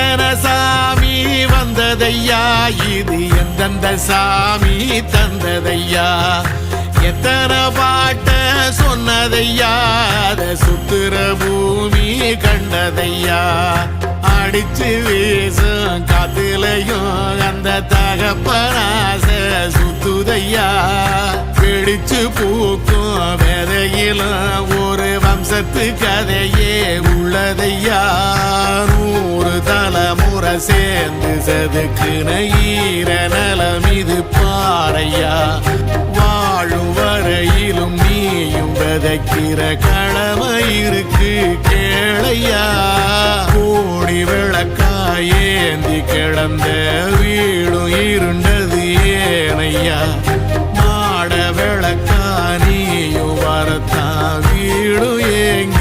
எத்தனை சாமி வந்ததையா, இது எந்தெந்த சாமி தந்ததையா, எத்தனை பாட்ட சொன்னதையா, அத சுத்துற பூமி கண்டதையா, அடிச்சு வீசும் காத்துலையும் அந்த தகப்பனாச சுத்துதையா, பிடிச்சு பூக்கும் விதையிலும் ஒரு வம்சத்து கதையே உள்ளதையா, 100 தலைமுறை சேர்ந்து செதுக்குன ஈர நலம் இது பாறையா, வாழும் வரையிலும் நீயும் விதைக்கிற கடமை இருக்கு கேளையா, கோடி விளக்காயேந்தி கிடந்த வீடும் இருண்டது ஏனையா, மாட விளக்கா நீயும் வரத்தான் வீடும் ஏங்கி